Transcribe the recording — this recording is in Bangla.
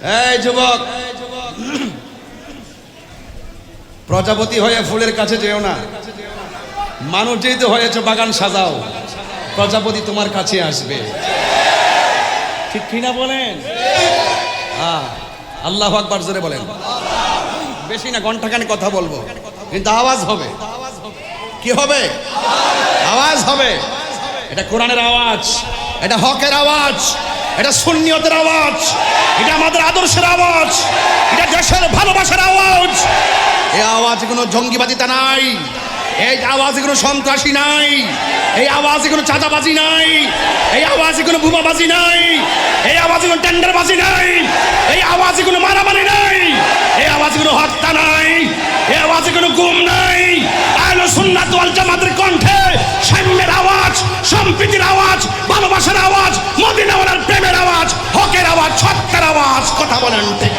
এই যুবক, প্রজাপতি হয়ে ফুলের কাছে যেও না। মানুষ যেহেতু হয়েছে, বাগান সাজাও, প্রজাপতি তোমার কাছে আসবে। ঠিক কিনা বলেন? আল্লাহু আকবার জোরে বলেন। বেশি না, ঘন্টাখানে কথা বলবো, কিন্তু আওয়াজ হবে। কি হবে? আওয়াজ হবে। এটা কোরআনের আওয়াজ, এটা হকের আওয়াজ, এটা সুন্নিয়তের আওয়াজ, এটা আমাদের আদর্শের আওয়াজ, এটা দেশের ভালোবাসার আওয়াজ। এই আওয়াজে কোনো জঙ্গিবাদিতা নাই, এই আওয়াজে কোনো সন্ত্রাসী নাই, এই আওয়াজে কোনো চাঁদাবাজি নাই, এই আওয়াজে কোনো বোমাবাজি নাই, এই আওয়াজে কোনো টেন্ডারবাজি নাই, এই আওয়াজে কোনো মারামারি নাই, এই আওয়াজে কোনো হত্যা নাই, এই আওয়াজে কোনো গুম নাই। আহলে সুন্নাত ওয়াল জামাতের কণ্ঠে সাম্যের আওয়াজ, সম্প্রীতির আওয়াজ, ভালোবাসার আওয়াজ, মদিনাওয়ালার প্রেমের আওয়াজ, হকের আওয়াজ, সত্যের আওয়াজ। কথা বলেন ঠিক?